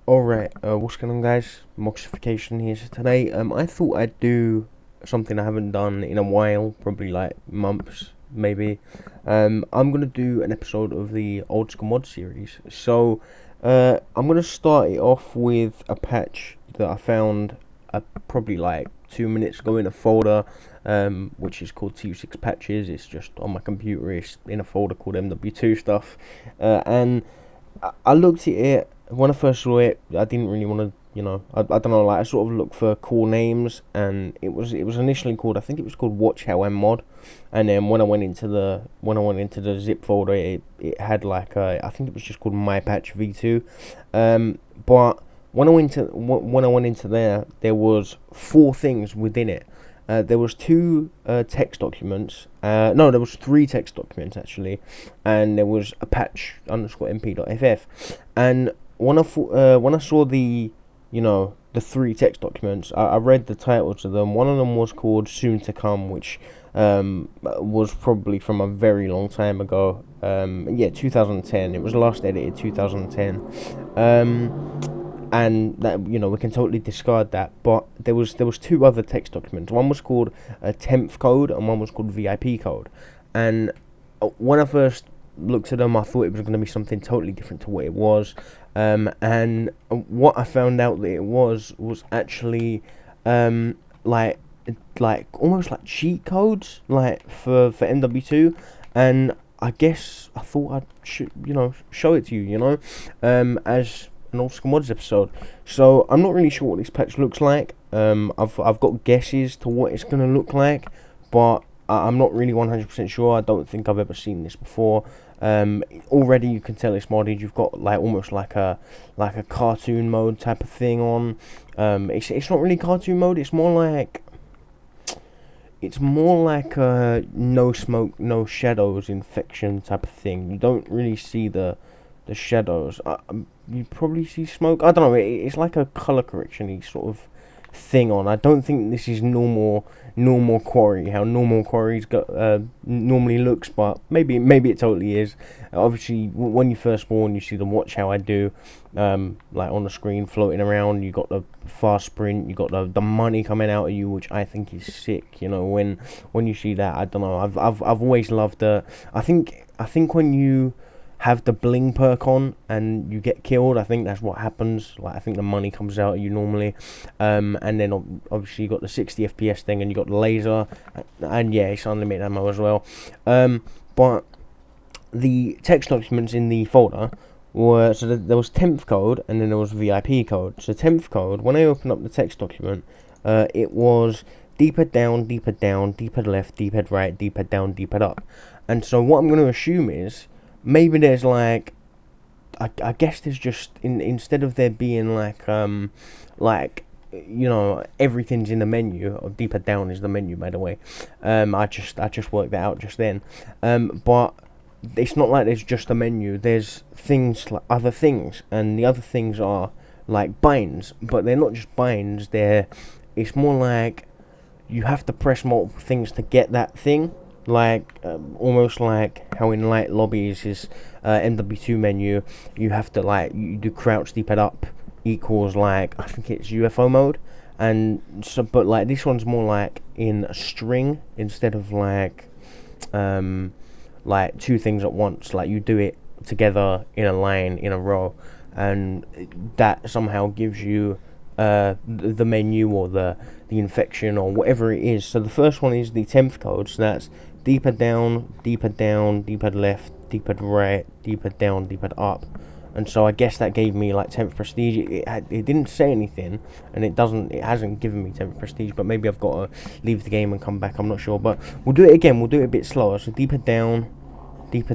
Alright, what's going on, guys? Moxification here. So today, I thought I'd do something I haven't done in a while, probably like months, maybe. I'm gonna do an episode of the Old School Mod series. So, I'm gonna start it off with a patch that I found probably like 2 minutes ago in a folder, which is called TU6 patches. It's just on my computer. It's in a folder called MW2 stuff, and I looked at it when I first saw it. I didn't really want to, I don't know, like I sort of looked for cool names, and it was initially called, I think it was called WaTcH mod, and then when I went into the zip folder, it had like I think it was just called MyPatch V2, but when I went into there was four things within it. There was two text documents. No, there was three text documents actually, and there was a patch underscore mp.ff. And when I saw the three text documents, I read the titles of them. One of them was called Soon to Come, which was probably from a very long time ago. Yeah, 2010. It was last edited 2010. And that, we can totally discard that. But there was two other text documents. One was called a 10th code, and one was called VIP code. And when I first looked at them, I thought it was going to be something totally different to what it was. And what I found out that it was actually like almost like cheat codes, like for MW2. And I guess I thought I should show it to you, as an Old School Mods episode. So I'm not really sure what this patch looks like. I've got guesses to what it's gonna look like, but I'm not really 100% sure. I don't think I've ever seen this before. Already you can tell it's modded. You've got like almost like a cartoon mode type of thing on. It's not really cartoon mode. It's more like a no smoke, no shadows infection type of thing. You don't really see the shadows. You probably see smoke. I don't know. It's like a color correction-y sort of thing on. I don't think this is normal quarry. How normal quarries normally looks, but maybe it totally is. Obviously, when you first spawn, you see the watch how I do, like on the screen floating around. You got the fast sprint. You got the money coming out of you, which I think is sick. When you see that, I don't know. I've always loved the. I think when you have the bling perk on and you get killed, I think that's what happens. Like, I think the money comes out of you normally, and then obviously you got the 60 FPS thing, and you got the laser, and yeah, it's unlimited ammo as well. But the text documents in the folder were, so there was 10th code, and then there was VIP code. So 10th code, when I opened up the text document, it was deeper down, deeper down, deeper left, deeper right, deeper down, deeper up. And so what I'm going to assume is, maybe there's like, I guess there's just, instead of there being like everything's in the menu, or deeper down is the menu, by the way. I just worked that out just then. But it's not like there's just a menu. There's things like other things, and the other things are like binds, but they're not just binds. It's more like you have to press multiple things to get that thing. Like almost like how in light lobbies is MW2 menu, you have to you do crouch deeper up equals like, I think it's UFO mode, and so, but like this one's more like in a string instead of like two things at once. Like you do it together in a line in a row, and that somehow gives you the menu or the infection or whatever it is. So the first one is the 10th code, so that's deeper down, deeper down, deeper left, deeper right, deeper down, deeper up. And so I guess that gave me like 10th prestige. It didn't say anything, and it hasn't given me 10th prestige, but maybe I've got to leave the game and come back, I'm not sure. But we'll do it again, we'll do it a bit slower. So deeper down, deeper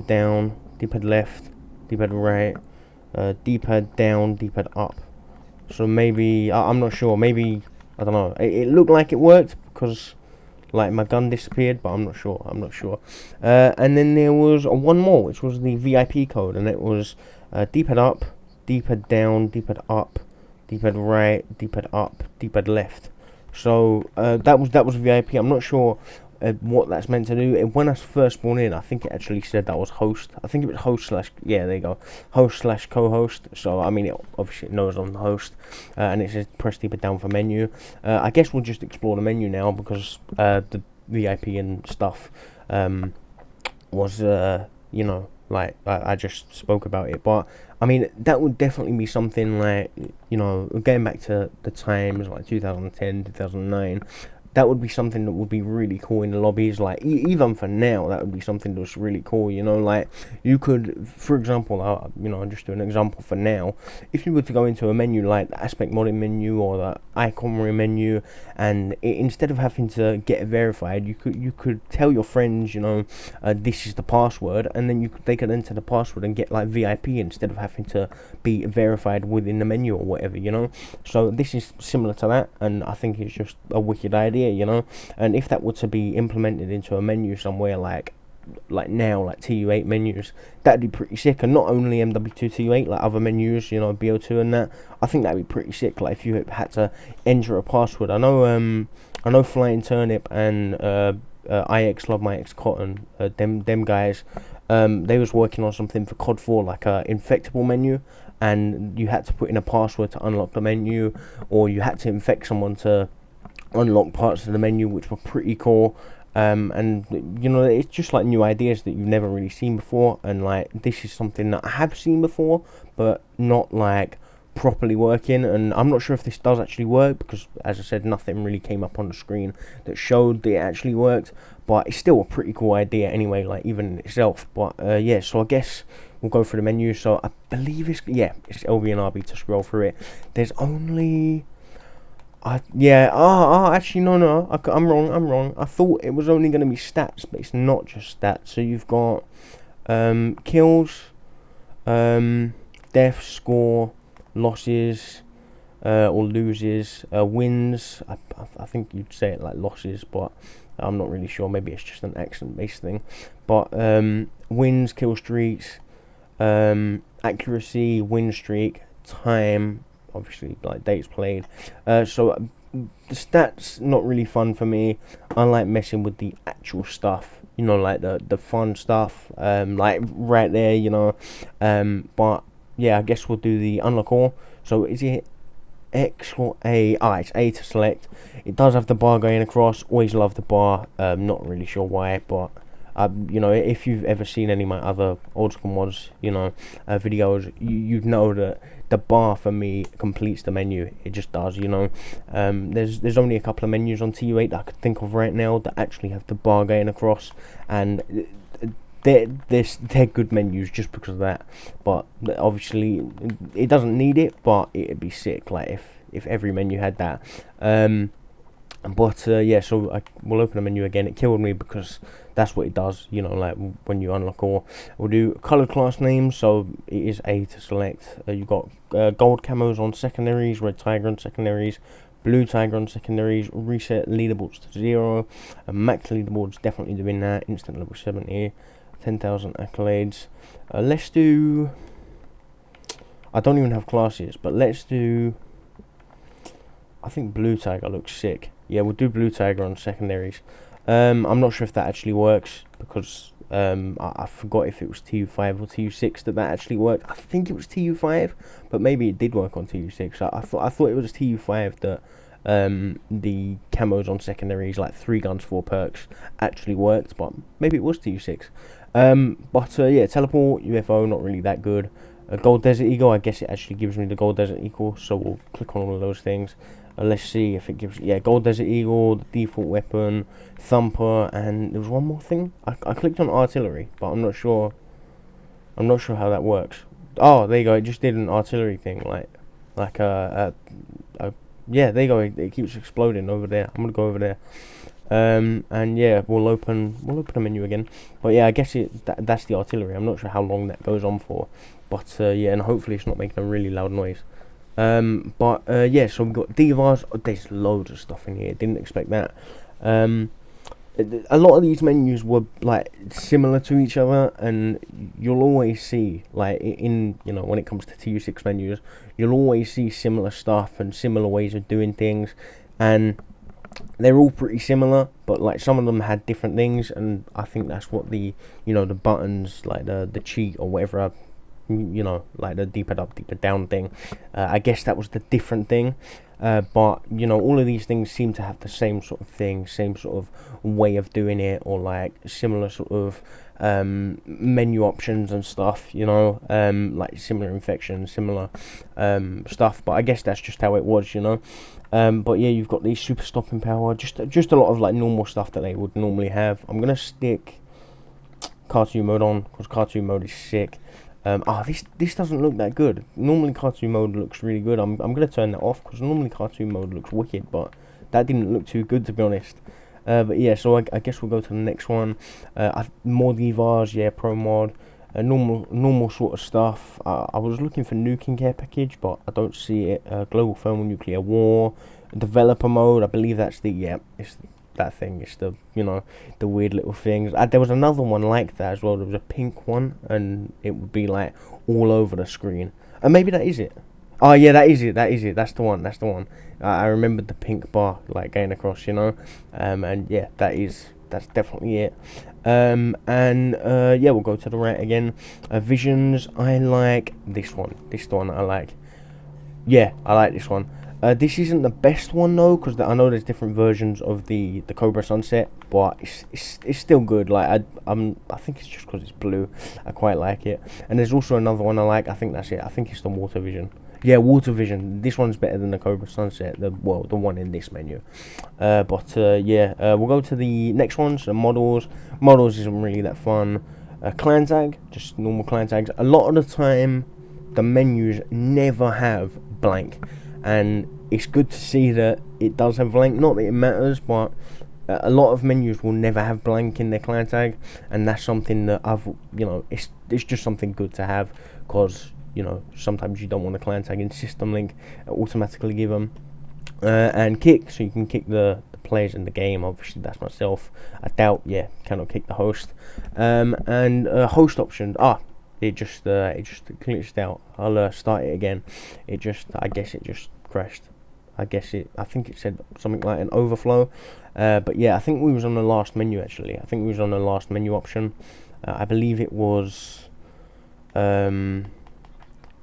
left, deeper right, deeper down, deeper up. So maybe, I'm not sure, maybe, I don't know, it looked like it worked, because like my gun disappeared, but I'm not sure. And then there was one more, which was the VIP code, and it was deeper up, deeper down, deeper up, deeper right, deeper up, deeper left. So that was VIP. I'm not sure what that's meant to do. When I first spawned in, I think it actually said that was host. I think it was host slash, yeah, there you go, host slash co-host. So I mean, it obviously knows I'm the host, and it says press deeper down for menu. I guess we'll just explore the menu now, because the VIP and stuff was you know, like I just spoke about it. But I mean, that would definitely be something like, you know, going back to the times like 2010, 2009. That would be something that would be really cool in the lobbies. Like even for now, that would be something that's really cool. You know, like you could, for example, you know, I'll just do an example for now. If you were to go into a menu like the aspect modding menu or the icon room menu, and instead of having to get it verified, you could tell your friends, you know, this is the password, and then they could enter the password and get like VIP instead of having to be verified within the menu or whatever. You know, so this is similar to that, and I think it's just a wicked idea. You know, and if that were to be implemented into a menu somewhere like now, like TU8 menus, that'd be pretty sick. And not only MW2 TU8, like other menus, you know, BO2 and that, I think that'd be pretty sick. Like if you had to enter a password, I know Flying Turnip and IX Love My Ex Cotton, them guys, they was working on something for COD 4, like a infectable menu, and you had to put in a password to unlock the menu, or you had to infect someone to unlock parts of the menu, which were pretty cool. And you know, it's just like new ideas that you've never really seen before, and like this is something that I have seen before, but not like properly working. And I'm not sure if this does actually work, because as I said, nothing really came up on the screen that showed that it actually worked, but it's still a pretty cool idea anyway, like even in itself. But yeah, so I guess we'll go through the menu. So I believe it's LB and RB to scroll through it. There's only actually no, I'm wrong. I thought it was only going to be stats, but it's not just stats. So you've got kills, death, score, losses, or loses, wins. I think you'd say it like losses, but I'm not really sure. Maybe it's just an accent-based thing. But wins, kill streaks, accuracy, win streak, time, obviously like dates played. So the stats not really fun for me. I like messing with the actual stuff, you know, like the fun stuff, like right there, you know. But yeah, I guess we'll do the unlock all. So is it X or A? It's A to select. It does have the bar going across. Always love the bar. Not really sure why, but you know, if you've ever seen any of my other old school mods, you know, videos, you'd know that the bar for me completes the menu. It just does, you know. There's only a couple of menus on TU8 that I could think of right now that actually have the bar going across, and they're good menus just because of that. But obviously it doesn't need it, but it'd be sick like if every menu had that. But yeah, so we'll open the menu again. It killed me because that's what it does, you know, like when you unlock all. We'll do colored class names, so it is A to select. You've got gold camos on secondaries, red tiger on secondaries, blue tiger on secondaries, reset leaderboards to 0, max leaderboards definitely doing that, instant level 70, 10,000 accolades. Let's do, I don't even have classes, but let's do, I think blue tiger looks sick. Yeah, we'll do blue tiger on secondaries. I'm not sure if that actually works, because I forgot if it was TU5 or TU6 that actually worked. I think it was TU5, but maybe it did work on TU6. I thought it was TU5 that the camos on secondaries, like 3 guns, 4 perks, actually worked, but maybe it was TU6. But yeah, teleport, UFO, not really that good. Gold Desert Eagle, I guess it actually gives me the Gold Desert Eagle, so we'll click on all of those things. Let's see if it gives, yeah, Gold Desert Eagle, the default weapon, Thumper, and there was one more thing. I clicked on artillery, but I'm not sure how that works. Oh, there you go, it just did an artillery thing, like yeah, there you go, it keeps exploding over there. I'm gonna go over there. And yeah, we'll open the menu again. But yeah, I guess that's the artillery. I'm not sure how long that goes on for, but yeah, and hopefully it's not making a really loud noise. But yeah, so we've got divas. Oh, there's loads of stuff in here, didn't expect that. A lot of these menus were like similar to each other, and you'll always see, like in, you know, when it comes to TU6 menus, you'll always see similar stuff and similar ways of doing things. And they're all pretty similar, but like some of them had different things, and I think that's what the, you know, the buttons, like the cheat or whatever, you know, like the deeper up, deeper down thing. I guess that was the different thing. But you know, all of these things seem to have the same sort of thing, same sort of way of doing it, or like similar sort of menu options and stuff. You know, like similar infections, similar stuff. But I guess that's just how it was, you know. But yeah, you've got these super stopping power, just a lot of like normal stuff that they would normally have. I'm gonna stick cartoon mode on because cartoon mode is sick. This doesn't look that good. Normally cartoon mode looks really good. I'm gonna turn that off because normally cartoon mode looks wicked, but that didn't look too good, to be honest. But yeah, so I guess we'll go to the next one. More divas, yeah, pro mod, normal sort of stuff. I was looking for nuking care package, but I don't see it. Global thermonuclear war, developer mode. I believe that's it's that thing. It's the, you know, the weird little things. There was another one like that as well. There was a pink one, and it would be like all over the screen. And maybe that is it. Oh yeah, that is it. That's the one. I remembered the pink bar like going across, you know. And yeah, that's definitely it. Yeah, we'll go to the right again. Visions. I like this one. This one I like. Yeah, I like this one. This isn't the best one though, because I know there's different versions of the Cobra Sunset, but it's still good. Like I think it's just because it's blue. I quite like it. And there's also another one I like. I think that's it. I think it's the Water Vision. Yeah, Water Vision. This one's better than the Cobra Sunset. The one in this menu. Yeah, we'll go to the next ones. The models. Models isn't really that fun. Clan tag, just normal clan tags. A lot of the time, the menus never have blank, and it's good to see that it does have blank. Not that it matters, but a lot of menus will never have blank in their clan tag, and that's something that it's just something good to have, because you know, sometimes you don't want a clan tag in system link, automatically give them. And kick, so you can kick the players in the game. Obviously that's myself. I doubt, cannot kick the host. And host options, it just glitched out. I'll start it again. I guess it just crashed. I think it said something like an overflow. But yeah, I think we was on the last menu actually. I think we was on the last menu option. I believe it was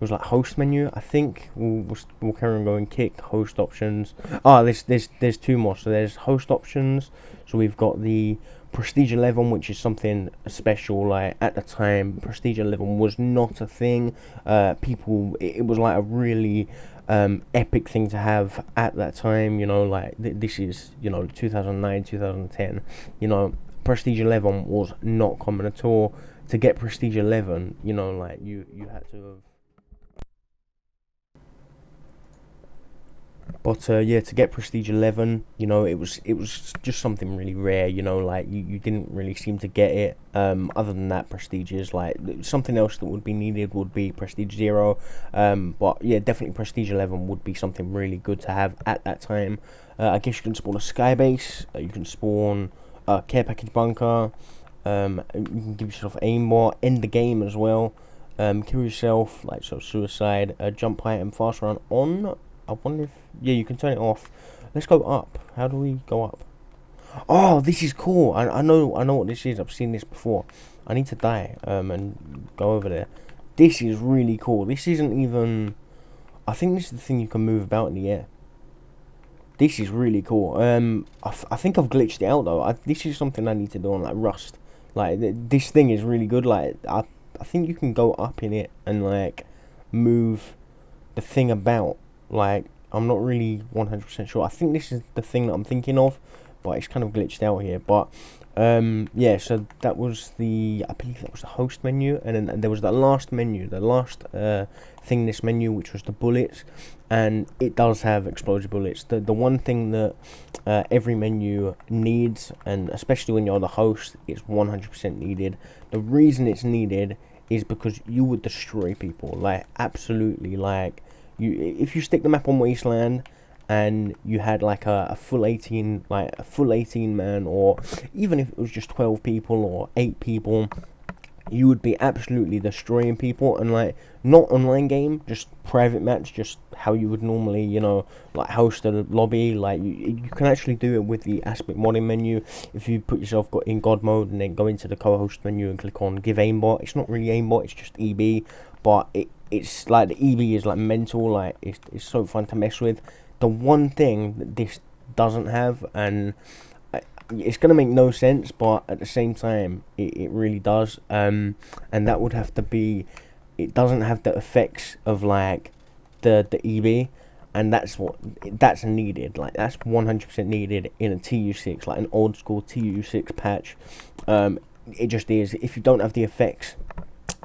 like host menu. I think we'll carry on going. Kick, host options. There's two more. So there's host options. So we've got the Prestige 11, which is something special. Like at the time, Prestige 11 was not a thing. It was like a really epic thing to have at that time. You know, like this is 2009, 2010. You know, Prestige 11 was not common at all. To get Prestige 11, you know, like you had to have. But yeah, to get Prestige 11, you know, it was just something really rare, you know, like you didn't really seem to get it. Other than that, Prestiges, like something else that would be needed would be Prestige 0. But yeah, definitely Prestige 11 would be something really good to have at that time. I guess you can spawn a skybase, you can spawn a care package bunker, you can give yourself aimbot, end the game as well, kill yourself, like so suicide, jump height and fast run on. I wonder if you can turn it off. Let's go up. How do we go up? Oh, this is cool. I know what this is. I've seen this before. I need to die and go over there. This is really cool. This isn't even. I think this is the thing you can move about in the air. This is really cool. I think I've glitched it out though. This is something I need to do on like Rust. Like this thing is really good. Like I think you can go up in it and like move the thing about. Like, I'm not really 100% sure. I think this is the thing that I'm thinking of, but it's kind of glitched out here. But yeah, so that was I believe that was the host menu, and then there was the last menu, the last thing in this menu, which was the bullets, and it does have explosive bullets. The one thing that every menu needs, and especially when you're the host, it's 100% needed. The reason it's needed is because you would destroy people, like absolutely, like. If you stick the map on Wasteland and you had like a full 18 man, or even if it was just 12 people or 8 people, you would be absolutely destroying people. And like, not online game, just private match, just how you would normally, you know, like host a lobby. Like you can actually do it with the aspect modding menu. If you put yourself in god mode and then go into the co-host menu and click on give aimbot, it's not really aimbot, it's just EB, but it's like the EB is like mental. Like it's so fun to mess with. The one thing that this doesn't have, and it's gonna make no sense, but at the same time it really does, and that would have to be, it doesn't have the effects of like the EB, and that's needed. Like that's 100% needed in a TU6, like an old school TU6 patch. It just is. If you don't have the effects,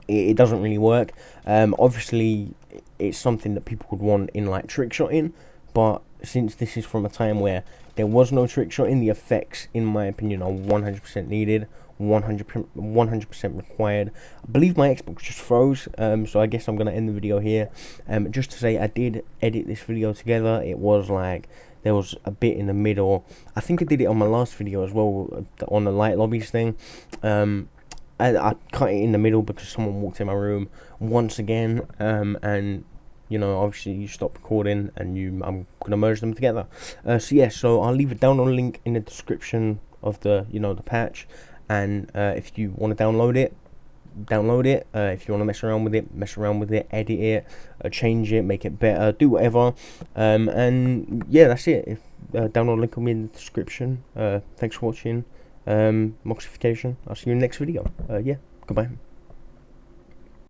it doesn't really work. Obviously it's something that people would want in like trick shotting, but since this is from a time where there was no trick shotting, the effects, in my opinion, are 100% needed, 100% required. I believe my Xbox just froze, so I guess I'm going to end the video here. Just to say, I did edit this video together. It was like, there was a bit in the middle. I think I did it on my last video as well, on the light lobbies thing. I cut it in the middle because someone walked in my room once again, and you know, obviously you stop recording and I'm gonna merge them together. So yeah, so I'll leave a download link in the description of the, you know, the patch, and if you want to download it, download it. If you want to mess around with it, edit it, change it, make it better, do whatever. And yeah, that's it. If download link will be in the description. Thanks for watching. Moxification. I'll see you in the next video. Yeah, goodbye.